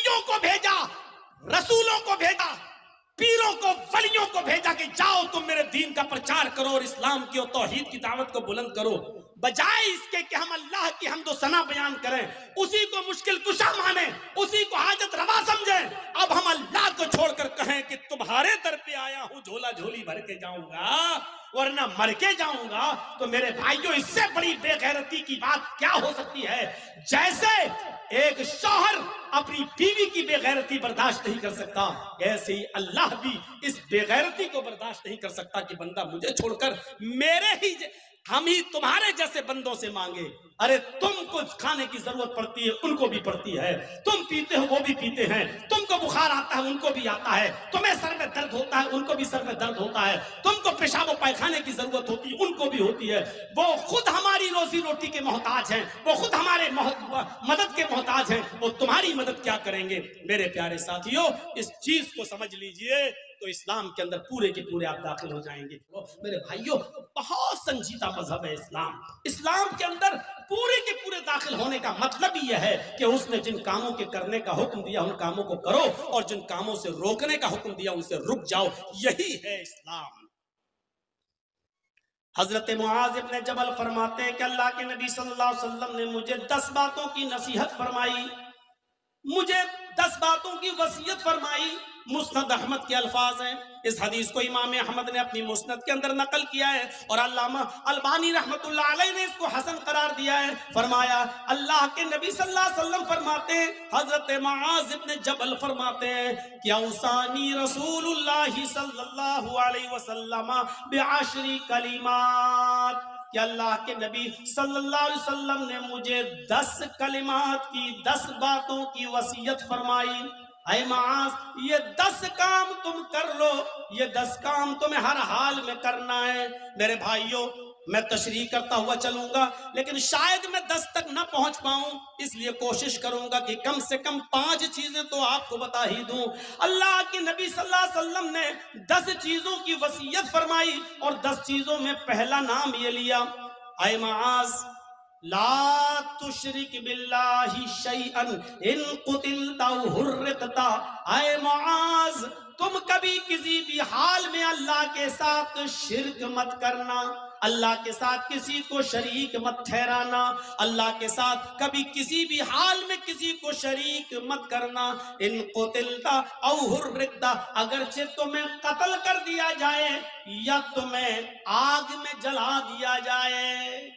نبیوں کو بھیجا، رسولوں کو بھیجا، پیروں کو، ولیوں کو بھیجا کہ جاؤ تم میرے دین کا پرچار کرو اور اسلام کی اور توحید کی دعوت کو بلند کرو، بجائے اس کے کہ ہم اللہ کی حمد و ثنا بیان کریں، اسی کو مشکل کشا مانیں، اسی کو حاجت روا سمجھیں، اب ہم اللہ کو چھوڑ کر کہیں کہ تمہارے در پہ آیا ہوں جھولا جھولی بھر کے جاؤں گا ورنہ مر کے جاؤں گا، تو میرے بھائیوں اس سے بڑی بے غیرتی کی بات کیا ہو سکتی ہے؟ جیسے ایک شوہر اپنی بیوی کی بے غیرتی برداشت نہیں کر سکتا، ایسے ہی اللہ بھی اس بے غیرتی کو برداشت نہیں کر سکتا کہ بندہ مجھے چھوڑ کر میرے ہی ہم ہی تمہارے جیسے بندوں سے مانگے۔ ارے تم کو کھانے کی ضرورت پڑتی ہے، ان کو بھی پڑتی ہے، تم پیتے ہو وہ بھی پیتے ہیں، تم کو بخار آتا ہے ان کو بھی آتا ہے، تمہیں سر میں درد ہوتا ہے ان کو بھی سر میں درد ہوتا ہے، تم کو پیشاب و پائخانے کی ضرورت ہوتی ہے ان کو بھی ہوتی ہے، وہ خود ہماری روزی روٹی کے محتاج ہیں، وہ خود ہمارے مدد کے محتاج ہیں، وہ تمہاری مدد کیا کریں گے؟ میرے پیارے ساتھیوں، اس چیز کو سمجھ لیجئے تو اسلام کے اندر پورے کے پورے آپ داخل ہو جائیں گے۔ میرے بھائیوں، بہت سنجیدہ مذہب ہے اسلام۔ اسلام کے اندر پورے کے پورے داخل ہونے کا مطلب یہ ہے کہ اس نے جن کاموں کے کرنے کا حکم دیا ان کاموں کو کرو، اور جن کاموں سے روکنے کا حکم دیا ان سے رک جاؤ، یہی ہے اسلام۔ حضرت معاذ ابن جبل فرماتے ہیں کہ اللہ کے نبی صلی اللہ علیہ وسلم نے مجھے 10 باتوں کی نصیحت فرمائی، مجھے 10 باتوں کی وصیت فرمائی۔ مسند احمد کے الفاظ ہیں، اس حدیث کو امام احمد نے اپنی مسند کے اندر نقل کیا ہے اور علامہ البانی رحمت اللہ علیہ نے اس کو حسن قرار دیا ہے۔ فرمایا اللہ کے نبی صلی اللہ علیہ وسلم فرماتے ہیں، حضرت معاذ ابن جبل فرماتے ہیں کہ اوصانی رسول اللہ صلی اللہ علیہ وسلم بعشر کلمات، کہ اللہ کے نبی صلی اللہ علیہ وسلم نے مجھے 10 کلمات کی، 10 باتوں کی وصیت فرمائی۔ اے معاذ، یہ 10 کام تم کر لو، یہ 10 کام تمہیں ہر حال میں کرنا ہے۔ میرے بھائیوں، میں تشریح کرتا ہوا چلوں گا لیکن شاید میں 10 تک نہ پہنچ پاؤں، اس لیے کوشش کروں گا کہ کم سے کم 5 چیزیں تو آپ کو بتا ہی دوں۔ اللہ کے نبی صلی اللہ علیہ وسلم نے 10 چیزوں کی وصیت فرمائی اور 10 چیزوں میں پہلا نام یہ لیا، اے معاذ لا تشرک باللہ شیئا ان قتلتا او حرقتا، اے معاذ تم کبھی کسی بھی حال میں اللہ کے ساتھ شرک مت کرنا، اللہ کے ساتھ کسی کو شریک مت ٹھہرانا، اللہ کے ساتھ کبھی کسی بھی حال میں کسی کو شریک مت کرنا۔ ان قتلتا او حرقتا، اگرچہ تمہیں قتل کر دیا جائے یا تمہیں آگ میں جلا دیا جائے۔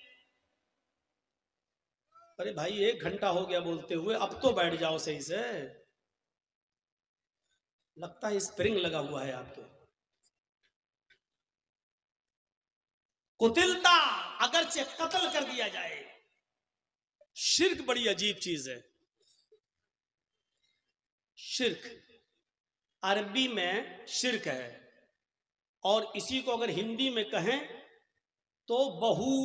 ارے بھائی 1 گھنٹہ ہو گیا بولتے ہوئے، اب تو بیٹھ جاؤ صحیح سے، لگتا ہے اسپرنگ لگا ہوا ہے آپ کے۔ قتلتا، اگرچہ قتل کر دیا جائے۔ شرک بڑی عجیب چیز ہے۔ شرک عربی میں شرک ہے، اور اسی کو اگر ہندی میں کہیں تو بہو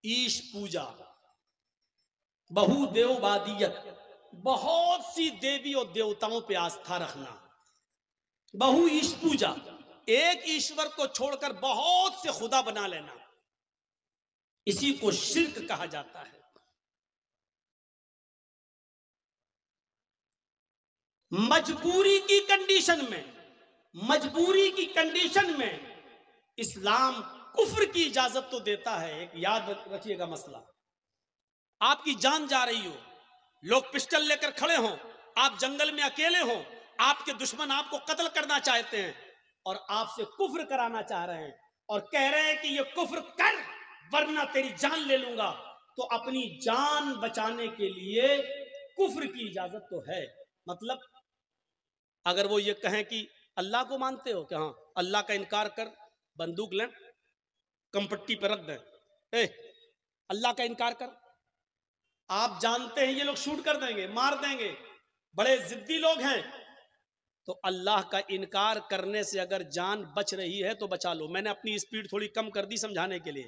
ایش پوجا، بہو دیوبادیت، بہت سی دیوی اور دیوتاؤں پہ آستھا رکھنا، بہو ایش پوجا، ایک ایشور کو چھوڑ کر بہت سے خدا بنا لینا، اسی کو شرک کہا جاتا ہے۔ مجبوری کی کنڈیشن میں اسلام کفر کی اجازت تو دیتا ہے۔ ایک یاد رکھیے گا مسئلہ، آپ کی جان جا رہی ہو، لوگ پسٹل لے کر کھڑے ہوں، آپ جنگل میں اکیلے ہوں، آپ کے دشمن آپ کو قتل کرنا چاہتے ہیں اور آپ سے کفر کرانا چاہ رہے ہیں اور کہہ رہے ہیں کہ یہ کفر کر ورنہ تیری جان لے لوں گا، تو اپنی جان بچانے کے لیے کفر کی اجازت تو ہے۔ مطلب اگر وہ یہ کہیں کہ اللہ کو مانتے ہو کہ ہاں اللہ کا انکار کر، بندوق لیں کمپٹی پہ رکھ دیں، اللہ کا انکار کر، آپ جانتے ہیں یہ لوگ شوٹ کر دیں گے، مار دیں گے، بڑے ضدی لوگ ہیں، تو اللہ کا انکار کرنے سے اگر جان بچ رہی ہے تو بچا لو۔ میں نے اپنی اسپیڈ تھوڑی کم کر دی سمجھانے کے لیے۔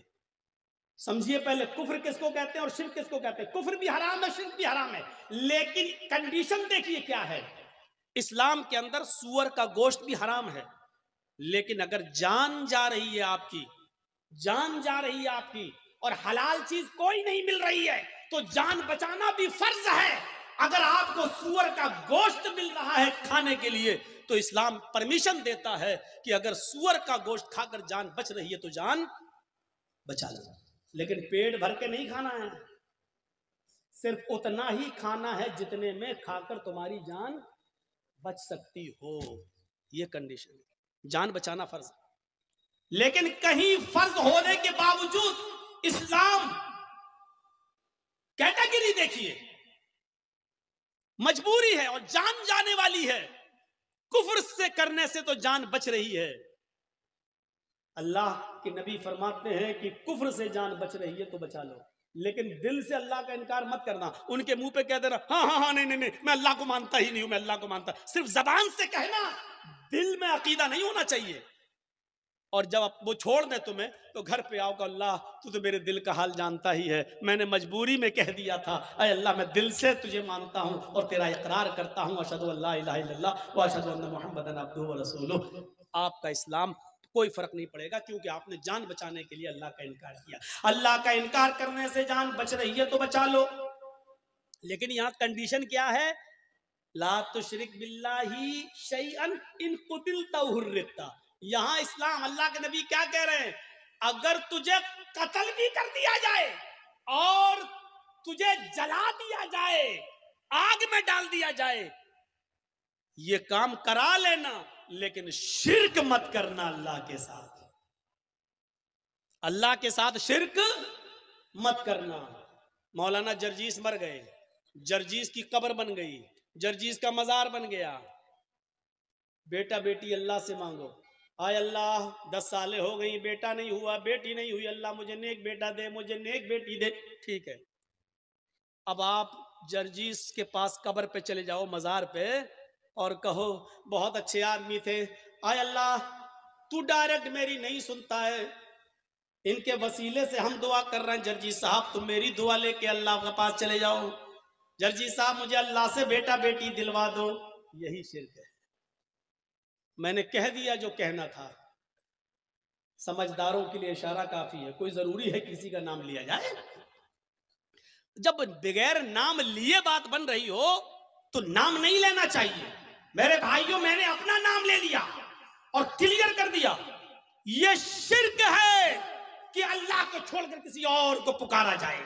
سمجھیے پہلے کفر کس کو کہتے ہیں اور شرک کس کو کہتے ہیں۔ کفر بھی حرام ہے، شرک بھی حرام ہے، لیکن کنڈیشن دیکھیے کیا ہے۔ اسلام کے اندر سور کا گوشت بھی حرام ہے، لیکن اگر جان جا رہی ہے آپ کی، جان جا رہی ہے آپ کی اور حلال چیز کوئی نہیں مل رہی ہے تو جان بچانا بھی فرض ہے۔ اگر آپ کو سور کا گوشت مل رہا ہے کھانے کے لیے تو اسلام پرمیشن دیتا ہے کہ اگر سور کا گوشت کھا کر جان بچ رہی ہے تو جان بچا لو، لیکن پیٹ بھر کے نہیں کھانا ہے، صرف اتنا ہی کھانا ہے جتنے میں کھا کر تمہاری جان بچ سکتی ہو. یہ کنڈیشن ہے، جان بچانا فرض ہے. لیکن کہیں فرض ہونے کے باوجود اسلام کیٹیگری دیکھیے، مجبوری ہے اور جان جانے والی ہے. کفر سے کرنے سے تو جان بچ رہی ہے. اللہ کے نبی فرماتے ہیں کہ کفر سے جان بچ رہی ہے تو بچا لو، لیکن دل سے اللہ کا انکار مت کرنا. ان کے منہ پہ کہہ دینا ہاں ہاں ہاں نہیں میں اللہ کو مانتا ہی نہیں ہوں، میں اللہ کو مانتا. صرف زبان سے کہنا، دل میں عقیدہ نہیں ہونا چاہیے. اور جب وہ چھوڑ دیں تمہیں تو گھر پہ آؤ کہ اللہ تو میرے دل کا حال جانتا ہی ہے، میں نے مجبوری میں کہہ دیا تھا، اے اللہ میں دل سے تجھے مانتا ہوں اور تیرا اقرار کرتا ہوں، اشہد ان لا الہ الا اللہ واشہد ان محمدًا عبدہ ورسولہ. آپ کا اسلام کوئی فرق نہیں پڑے گا، کیونکہ آپ نے جان بچانے کے لیے اللہ کا انکار کیا. اللہ کا انکار کرنے سے جان بچ رہی ہے تو بچا لو. لیکن یہاں کنڈیشن کیا ہے؟ لا تشرک باللہ شیئا ان قتلت او حرقت. یہاں اسلام، اللہ کے نبی کیا کہہ رہے ہیں؟ اگر تجھے قتل بھی کر دیا جائے اور تجھے جلا دیا جائے، آگ میں ڈال دیا جائے، یہ کام کرا لینا، لیکن شرک مت کرنا اللہ کے ساتھ. اللہ کے ساتھ شرک مت کرنا. مولانا جرجیس مر گئے، جرجیس کی قبر بن گئی، جرجیس کا مزار بن گیا. بیٹا بیٹی اللہ سے مانگو، آئے اللہ 10 سالیں ہو گئی، بیٹا نہیں ہوا، بیٹی نہیں ہوئی، اللہ مجھے نیک بیٹا دے، مجھے نیک بیٹی دے. ٹھیک ہے، اب آپ جرجیس کے پاس قبر پہ چلے جاؤ، مزار پہ، اور کہو بہت اچھے آدمی تھے، آئے اللہ تو ڈائریکٹ میری نہیں سنتا ہے، ان کے وسیلے سے ہم دعا کر رہے ہیں، جرجیس صاحب تم میری دعا لے کے اللہ کے پاس چلے جاؤ، جرجیس صاحب مجھے اللہ سے بیٹا بیٹی دلوا دو. یہی شرک ہے. میں نے کہہ دیا جو کہنا تھا. سمجھداروں کے لیے اشارہ کافی ہے، کوئی ضروری ہے کسی کا نام لیا جائے؟ جب بغیر نام لیے بات بن رہی ہو تو نام نہیں لینا چاہیے. میرے بھائیوں، میں نے اپنا نام لے لیا اور کلیئر کر دیا، یہ شرک ہے کہ اللہ کو چھوڑ کر کسی اور کو پکارا جائے،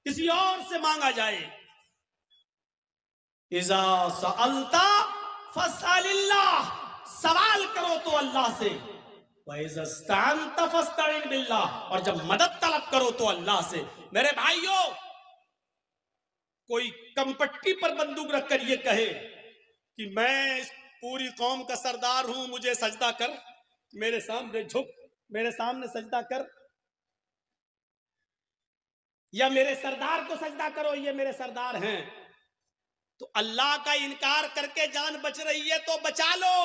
کسی اور سے مانگا جائے. اذا سألت فاسأل اللہ، سوال کرو تو اللہ سے، وَإِذَا اسْتَعَنْتَ فَاسْتَعِنْ بِاللَّهِ، اور جب مدد طلب کرو تو اللہ سے. میرے بھائیوں، کوئی کمپٹی پر بندوق رکھ کر یہ کہے کہ میں اس پوری قوم کا سردار ہوں، مجھے سجدہ کر، میرے سامنے جھک، میرے سامنے سجدہ کر، یا میرے سردار کو سجدہ کرو، یہ میرے سردار ہیں، تو اللہ کا انکار کر کے جان بچ رہی ہے تو بچا لو.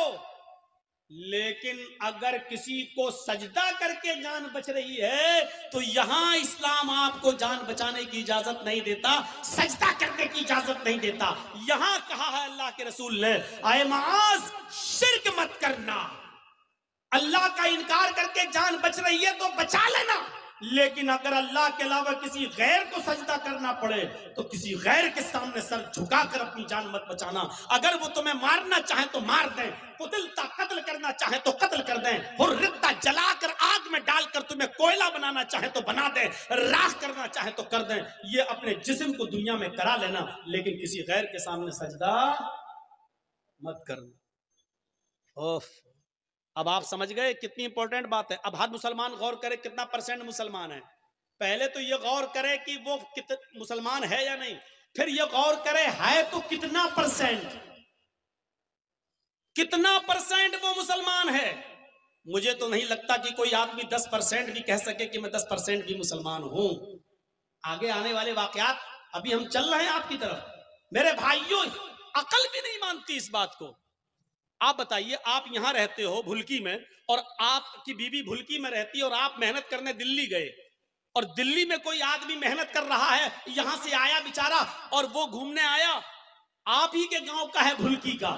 لیکن اگر کسی کو سجدہ کر کے جان بچ رہی ہے تو یہاں اسلام آپ کو جان بچانے کی اجازت نہیں دیتا، سجدہ کرنے کی اجازت نہیں دیتا. یہاں کہا ہے اللہ کے رسول نے، اے معاذ شرک مت کرنا. اللہ کا انکار کر کے جان بچ رہی ہے تو بچا لینا، لیکن اگر اللہ کے علاوہ کسی غیر کو سجدہ کرنا پڑے تو کسی غیر کے سامنے سر جھکا کر اپنی جان مت بچانا. اگر وہ تمہیں مارنا چاہیں تو مار دیں، قتلتا قتل کرنا چاہیں تو قتل کر دیں، حرقتا جلا کر آگ میں ڈال کر تمہیں کوئلہ بنانا چاہیں تو بنا دیں، راکھ کرنا چاہیں تو کر دیں. یہ اپنے جسم کو دنیا میں کرا لینا، لیکن کسی غیر کے سامنے سجدہ مت کرنا. اوف، اب آپ سمجھ گئے کتنی امپورٹنٹ بات ہے. اب ہر مسلمان غور کرے کتنا پرسنٹ مسلمان ہے. پہلے تو یہ غور کرے کہ وہ مسلمان ہے یا نہیں، پھر یہ غور کرے ہے تو کتنا پرسنٹ، کتنا پرسنٹ وہ مسلمان ہے. مجھے تو نہیں لگتا کہ کوئی آدمی 10% بھی کہہ سکے کہ میں 10% بھی مسلمان ہوں. آگے آنے والے واقعات، ابھی ہم چل رہے ہیں آپ کی طرف. میرے بھائیوں، عقل بھی نہیں مانتی اس بات کو. آپ بتائیے، آپ یہاں رہتے ہو بھلکی میں، اور آپ کی بیوی بھلکی میں رہتی ہے، اور آپ محنت کرنے دلی گئے، اور دلی میں کوئی آدمی محنت کر رہا ہے، یہاں سے آیا بیچارہ اور وہ گھومنے آیا، آپ ہی کے گاؤں کا ہے بھلکی کا،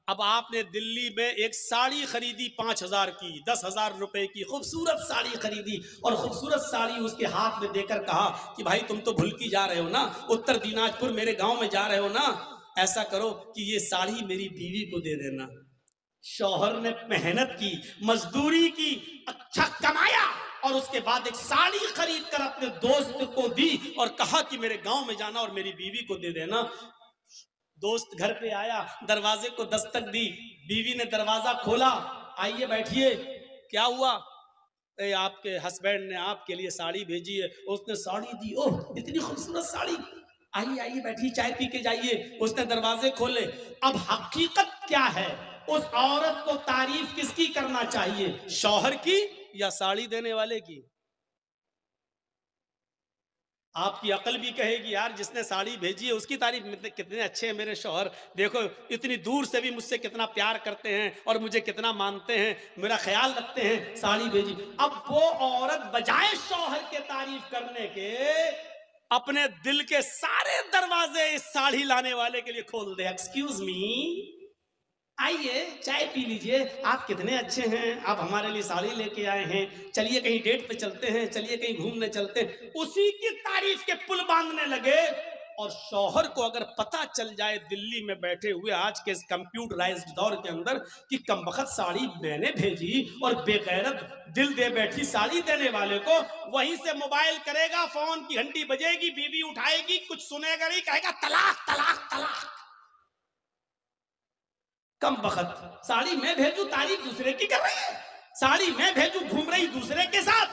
اب آپ نے دلی میں ایک ساڑی خریدی 5,000 کی، 10,000 روپے کی خوبصورت ساڑی خریدی، اور خوبصورت ساڑی اس کے ہاتھ میں دے کر کہا کہ بھائی تم تو بھلکی جا رہے ہو نا، اتر دیناج پور میرے گاؤں میں جا رہے ہو نا، ایسا کرو کہ یہ ساڑی میری بیوی کو دے دینا۔ شوہر نے محنت کی، مزدوری کی، اچھا کمایا، اور اس کے بعد ایک ساڑی خرید کر اپنے دوست کو دی اور کہا کہ میرے گاؤں میں جانا اور میری بیوی کو دے دینا۔ دوست گھر پہ آیا، دروازے کو دستک دی، بیوی نے دروازہ کھولا، آئیے بیٹھیے، کیا ہوا؟ اے آپ کے ہسبینڈ نے آپ کے لیے ساڑی بھیجی ہے۔ اس نے ساڑی دی، اوہ اتنی خوبصورت ساڑی، آئیے آئیے بیٹھیے، چائے پی کے جائیے۔ اس نے دروازے کھولے۔ اب حقیقت کیا ہے؟ اس عورت کو تعریف کس کی کرنا چاہیے، شوہر کی یا ساڑی دینے والے کی؟ آپ کی عقل بھی کہے گی یار جس نے ساڑی بھیجی ہے اس کی تعریف، کتنے اچھے ہیں میرے شوہر، دیکھو اتنی دور سے بھی مجھ سے کتنا پیار کرتے ہیں اور مجھے کتنا مانتے ہیں، میرا خیال رکھتے ہیں، ساڑی بھیجی۔ اب وہ عورت بجائے شوہر کے تعریف کرنے کے اپنے دل کے سارے دروازے اس ساڑی لانے والے کے لیے کھول دے۔ ایکسکیوز می، آئیے چائے پی لیجئے، آپ کتنے اچھے ہیں، آپ ہمارے لیے ساڑی لے کے آئے ہیں، چلیے کہیں ڈیٹ پہ چلتے ہیں، چلیے کہیں گھومنے چلتے ہیں، اسی کی تعریف کے پل باندھنے لگے۔ اور شوہر کو اگر پتہ چل جائے دلی میں بیٹھے ہوئے آج کے اس کمپیوٹرائزڈ دور کے اندر کہ کمبخت ساڑی میں نے بھیجی اور بے غیرت دل دے بیٹھی ساڑی دینے والے کو، وہیں سے موبائل کرے گا، فون کی گھنٹی بجے گی، بیوی اٹھائے گی، کچھ سنے گا نہیں، کہے گا طلاق طلاق طلاق۔ کم بخت، ساڑی میں بھیجوں تعریف دوسرے کی کر رہی ہے، ساڑی میں بھیجوں گھوم رہی دوسرے کے ساتھ۔